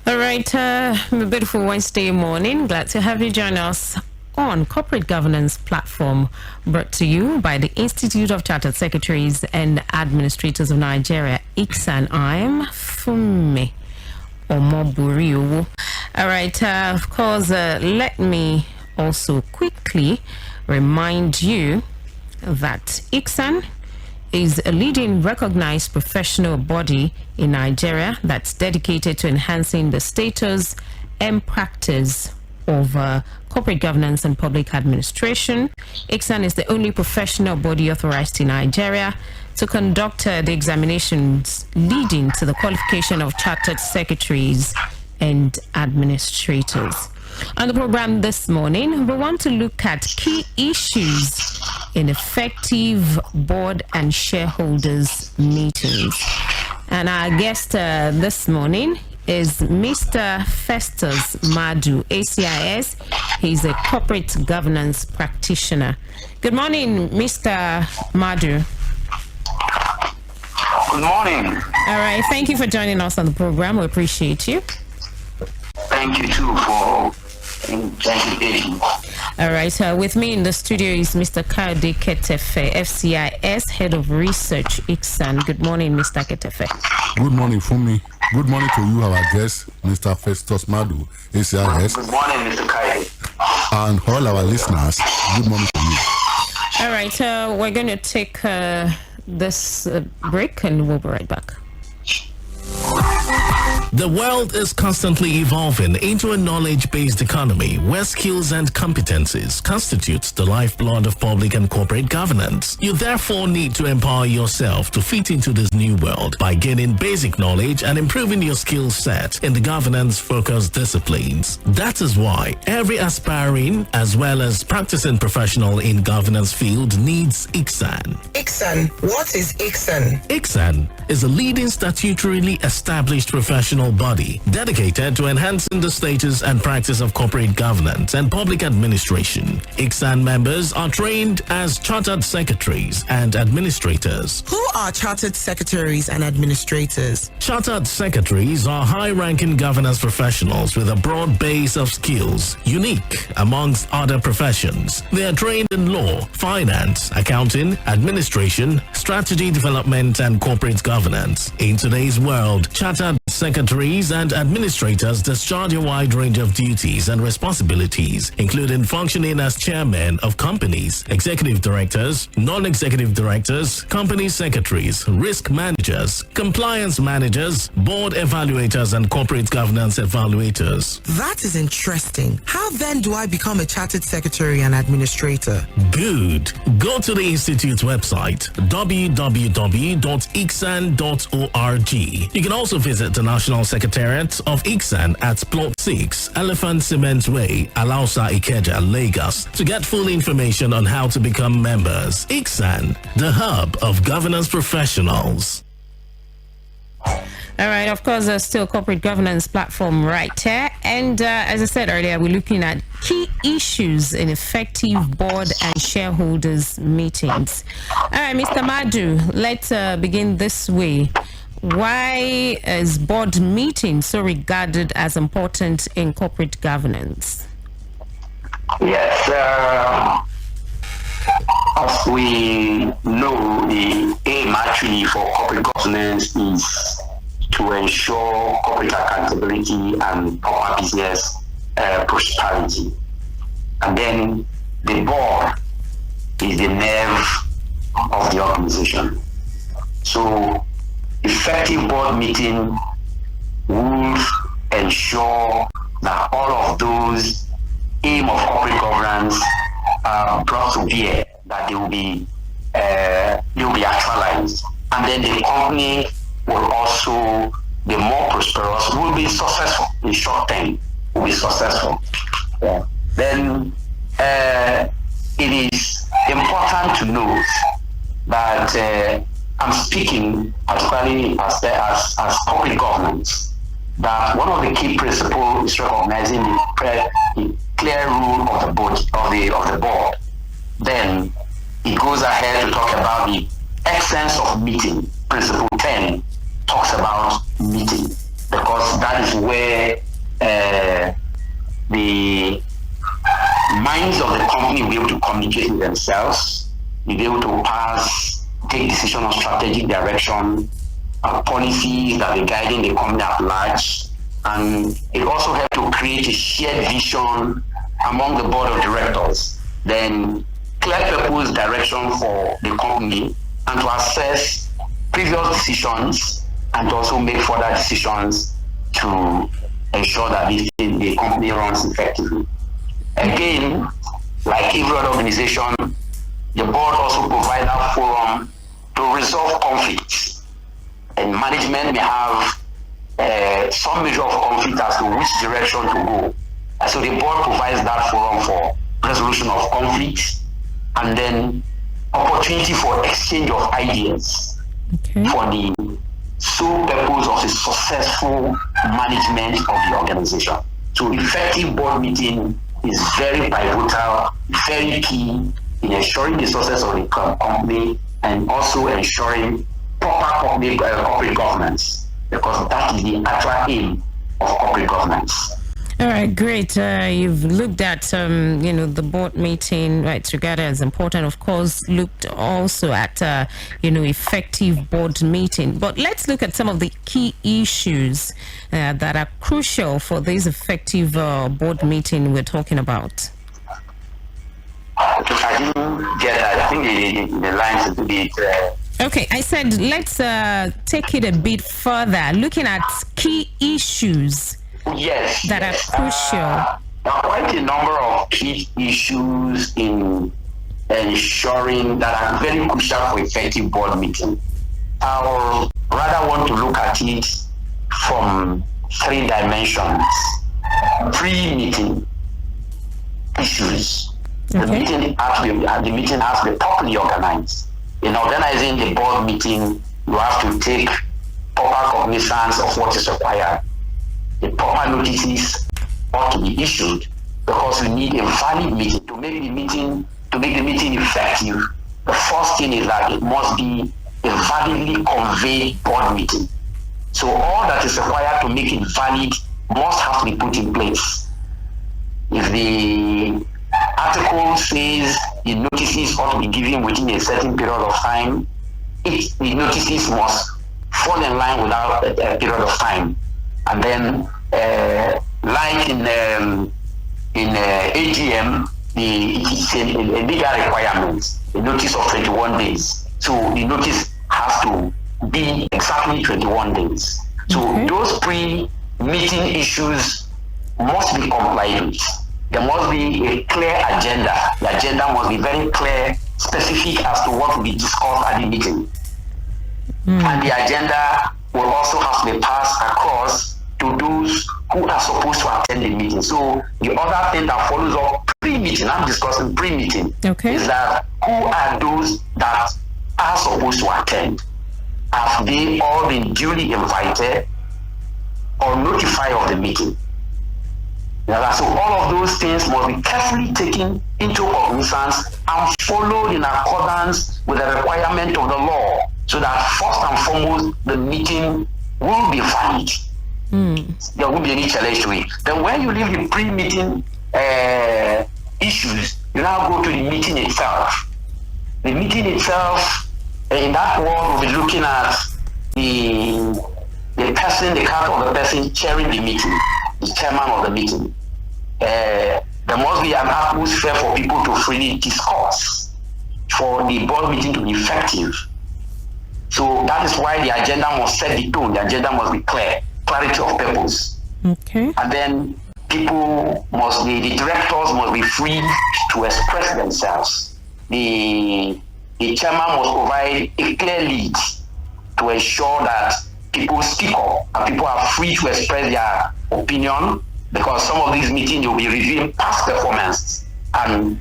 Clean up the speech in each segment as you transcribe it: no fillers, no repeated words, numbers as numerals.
All right, a beautiful Wednesday morning. Glad to have you join us on Corporate Governance Platform, brought to you by the Institute of Chartered Secretaries and Administrators of Nigeria, ICSAN. I'm Funmi Omoburiu. All right, of course, let me also quickly remind you that ICSAN is a leading recognized professional body in Nigeria that's dedicated to enhancing the status and practice of corporate governance and public administration. ICSAN is the only professional body authorized in Nigeria to conduct the examinations leading to the qualification of chartered secretaries and administrators. On the program this morning, we want to look at key issues in effective board and shareholders meetings. And our guest this morning is Mr. FESTUS MADU, ACIS. He's a corporate governance practitioner. Good morning, Mr. MADU. Good morning. All right, thank you for joining us on the program. We appreciate you. Thank you too for invitation. All right, with me in the studio is Mr. Kayode Ketefe, FCIS, Head of Research, ICSAN. Good morning, Mr. Ketefe. Good morning, Funmi. Good morning to you, our guest, Mr. FESTUS MADU, ACIS. Good morning, Mr. Kayode. And all our listeners, good morning to you. All right, we're going to take this break and we'll be right back. The world is constantly evolving into a knowledge-based economy where skills and competencies constitute the lifeblood of public and corporate governance. You therefore need to empower yourself to fit into this new world by gaining basic knowledge and improving your skill set in the governance-focused disciplines. That is why every aspiring as well as practicing professional in governance field needs ICSAN. ICSAN. What is ICSAN? ICSAN is a leading statutorily established professional body dedicated to enhancing the status and practice of corporate governance and public administration. ICSAN members are trained as chartered secretaries and administrators. Who are chartered secretaries and administrators? Chartered secretaries are high-ranking governance professionals with a broad base of skills, unique amongst other professions. They are trained in law, finance, accounting, administration, strategy development, and corporate governance. In today's world, chartered secretaries and administrators discharge a wide range of duties and responsibilities, including functioning as chairmen of companies, executive directors, non-executive directors, company secretaries, risk managers, compliance managers, board evaluators, and corporate governance evaluators. That is interesting. How then do I become a chartered secretary and administrator? Good. Go to the Institute's website, www.icsan.org. You can also visit the National Secretariat of ICSAN at Plot 6, Elephant Cement Way, Alausa, Ikeja, Lagos, to get full information on how to become members. ICSAN, the hub of governance professionals. All right, of course, there's still corporate governance platform right here. And as I said earlier, we're looking at key issues in effective board and shareholders meetings. All right, Mr. Madu, let's begin this way. Why is board meeting so regarded as important in corporate governance? Yes, as we know, the aim actually for corporate governance is to ensure corporate accountability and proper business prosperity. And then the board is the nerve of the organization. So effective board meeting will ensure that all of those aim of corporate governance are brought to bear, that they will be actualized, and then the company will also be more prosperous, will be successful in short term, will be successful. Yeah. Then it is important to note that I'm speaking particularly as corporate governance, that one of the key principles is recognizing the clear rule of the board. Then it goes ahead to talk about the essence of meeting. Principle 10 talks about meeting, because that is where communicate with themselves, be able to take decisions on strategic direction, policies that are guiding the company at large, and it also helps to create a shared vision among the board of directors, then clear purpose direction for the company, and to assess previous decisions and to also make further decisions to ensure that the company runs effectively. Again, like every other organization, the board also provides a forum to resolve conflicts. And management may have some measure of conflict as to which direction to go. And so the board provides that forum for resolution of conflicts and then opportunity for exchange of ideas for the sole purpose of a successful management of the organization. So effective board meeting is very pivotal, very key in ensuring the success of the company and also ensuring proper corporate governance, because that is the actual aim of corporate governance. All right, great. You've looked at, the board meeting, right, regarded as important. Of course, looked also at, effective board meeting. But let's look at some of the key issues that are crucial for this effective board meeting we're talking about. I didn't get that. I think the lines a bit... Okay, I said let's take it a bit further, looking at key issues. Yes, that are crucial. There are quite a number of key issues in ensuring that are very crucial for effective board meeting. I rather want to look at it from three dimensions. Pre-meeting issues. Okay. The meeting has to be properly organized. In organizing the board meeting, you have to take proper cognizance of what is required. The proper notices ought to be issued because we need a valid meeting to make the meeting effective. The first thing is that it must be a validly conveyed board meeting. So all that is required to make it valid must have to be put in place. If the article says the notices ought to be given within a certain period of time, the notices must fall in line without a period of time. And then, like in AGM, it's a legal requirement, a notice of 21 days. So the notice has to be exactly 21 days. So those pre-meeting issues must be complied with. There must be a clear agenda. The agenda must be very clear, specific as to what will be discussed at the meeting. And the agenda will also have to be passed across to those who are supposed to attend the meeting. So the other thing that follows up pre-meeting, I'm discussing pre-meeting, is that who are those that are supposed to attend? Have they all been duly invited or notified of the meeting? So all of those things must be carefully taken into cognizance and followed in accordance with the requirement of the law, so that first and foremost the meeting will be valid. There won't be any challenge to it. Then when you leave the pre-meeting issues, you now go to the meeting itself. The meeting itself, in that world, we'll be looking at the character of the person chairing the meeting, the chairman of the meeting. There must be an atmosphere for people to freely discuss, for the board meeting to be effective. So that is why the agenda must set the tone. The agenda must be clear, clarity of purpose. And then the directors must be free to express themselves. The chairman must provide a clear lead to ensure that people speak up and people are free to express their opinion, because some of these meetings will be reviewing past performance, and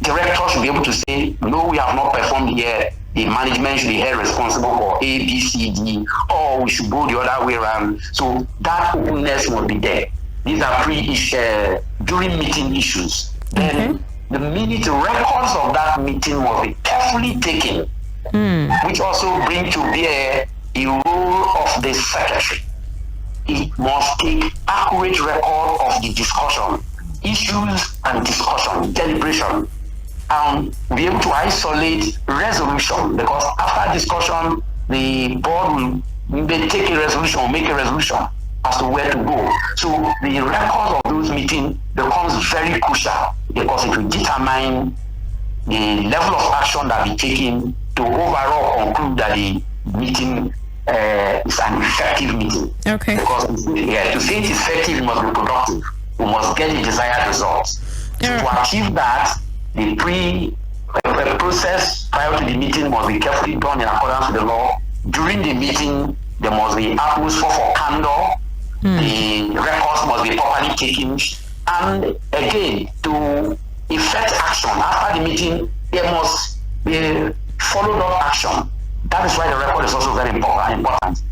directors should be able to say, no, we have not performed here. The management should be held responsible for A, B, C, D, or we should go the other way around. So that openness will be there. These are during meeting issues. Then the minute records of that meeting must be carefully taken, which also brings to bear the role of the secretary. It must take accurate record of the discussion, issues and discussion, deliberation. and be able to isolate resolution, because after discussion, the board will take a resolution, make a resolution as to where to go. So the record of those meetings becomes very crucial, because it will determine the level of action that will be taken to overall conclude that the meeting is an effective meeting. Okay. Because to say it's effective, it must be productive. We must get the desired results. So to achieve that, the process prior to the meeting must be carefully done in accordance with the law. During the meeting, there must be atmosphere for candor. The records must be properly taken. And again, to effect action after the meeting, there must be followed up action. That is why the record is also very important,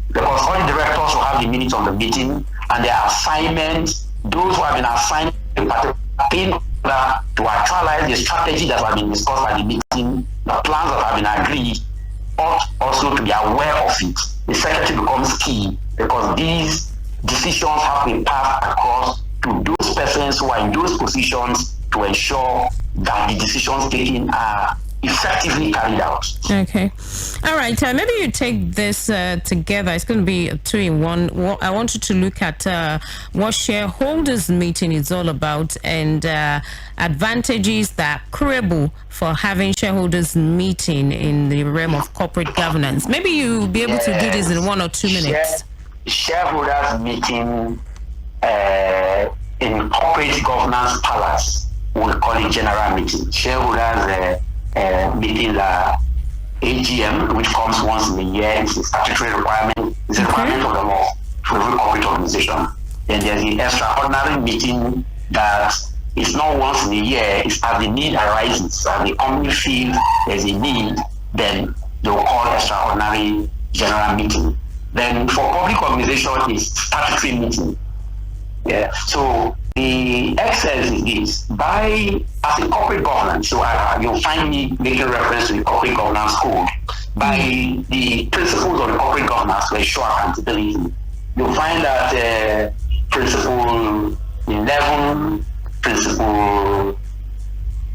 because all the directors will have the minutes of the meeting and their assignments. Those who have been assigned in order to actualize the strategy that has been discussed at the meeting, the plans that have been agreed, ought also to be aware of it. The secretary becomes key, because these decisions have been passed across to those persons who are in those positions to ensure that the decisions taken are effectively carried out. Okay. All right. Maybe you take this together. It's going to be a 2-in-1. I want you to look at what shareholders meeting is all about, and advantages that credible for having shareholders meeting in the realm of corporate governance. Maybe you'll be able to do this in 1 or 2 minutes. Shareholders meeting in corporate governance palace, we call it general meeting. Shareholders meeting the AGM, which comes once in a year. It's a statutory requirement. It's a requirement of the law for every corporate organization. Then there's the extraordinary meeting that is not once in a year. It's as the need arises. As the company feels there's a need, then they'll call extraordinary general meeting. Then for public organization, it's statutory meeting. Yeah. So the excess is by as a corporate governance. So you'll find me making reference to the corporate governance code. By the principles of the corporate governance to ensure accountability, you'll find that principle 11, principle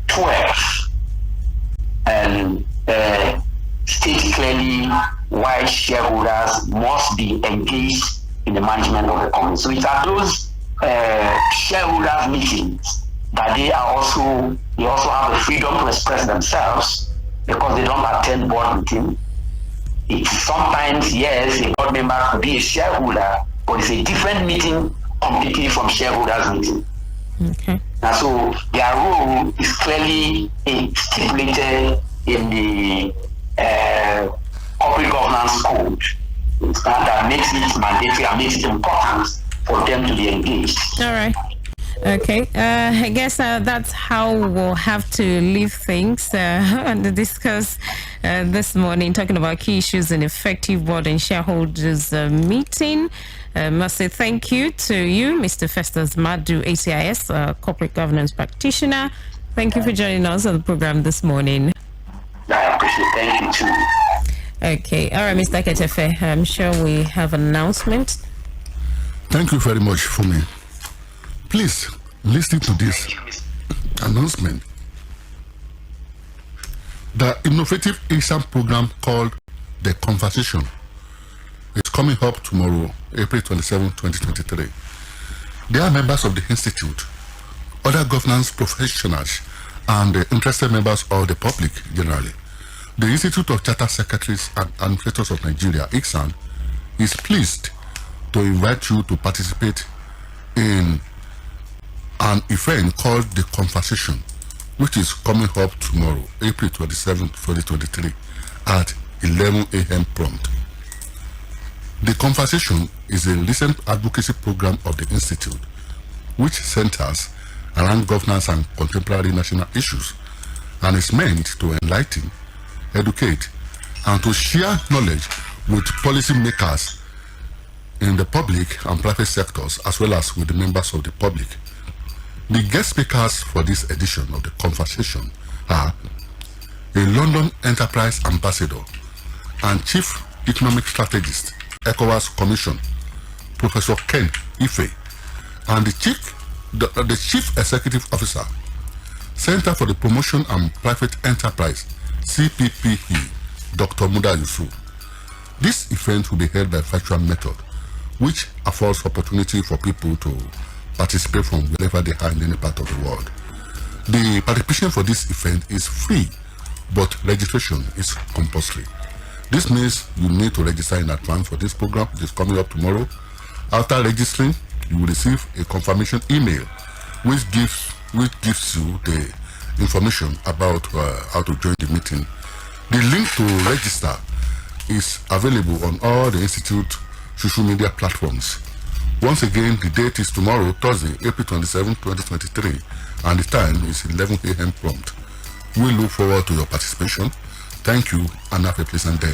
12, and state clearly why shareholders must be engaged in the management of the company. So it's at those shareholders meetings that they also have the freedom to express themselves, because they don't attend board meeting. It's sometimes, yes, a board member could be a shareholder, but it's a different meeting completely from shareholders meeting. Okay. And so their role is clearly stipulated in the corporate governance code. That makes it mandatory and makes it important for them to be engaged. All right. Okay. I guess that's how we'll have to leave things and discuss this morning, talking about key issues in effective board and shareholders meeting. Must say thank you to you, Mr. FESTUS MADU, ACIS, corporate governance practitioner. Thank you for joining us on the program this morning. I appreciate it. Thank you too. Okay. All right, Mr. Ketefe, I'm sure we have an announcement. Thank you very much for me. Please listen to this announcement. The innovative exam program called The Conversation is coming up tomorrow, April 27, 2023. They are members of the Institute, other governance professionals, and interested members of the public generally. The Institute of Chartered Secretaries and Administrators of Nigeria, ICSAN, is pleased to invite you to participate in an event called The Conversation, which is coming up tomorrow, April 27, 2023, at 11 a.m. prompt. The Conversation is a recent advocacy program of the Institute, which centers around governance and contemporary national issues, and is meant to enlighten, educate, and to share knowledge with policymakers in the public and private sectors, as well as with the members of the public. The guest speakers for this edition of The Conversation are a London Enterprise Ambassador and Chief Economic Strategist, ECOWAS Commission, Professor Ken Ife, and the Chief Executive Officer, Center for the Promotion and Private Enterprise, CPPE, Dr. Muda Yusuf. This event will be held by virtual method, which affords opportunity for people to participate from wherever they are in any part of the world. The participation for this event is free, but registration is compulsory. This means you need to register in advance for this program, which is coming up tomorrow. After registering, you will receive a confirmation email, which gives you the information about how to join the meeting. The link to register is available on all the Institute social media platforms. Once again, the date is tomorrow, Thursday, April 27, 2023, and the time is 11 a.m. prompt. We look forward to your participation. Thank you, and have a pleasant day.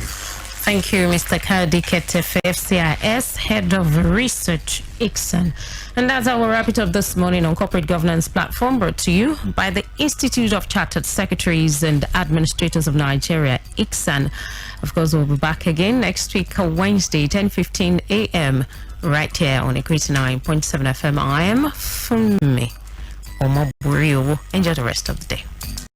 Thank you, Mr. Kadi Ketefe, FCIS, Head of Research, ICSAN. And that's how we'll wrap it up this morning on Corporate Governance Platform, brought to you by the Institute of Chartered Secretaries and Administrators of Nigeria, ICSAN. Of course, we'll be back again next week, Wednesday, 10:15 a.m., right here on Equity 9.7 FM. I am Funmi Omoburio. Enjoy the rest of the day.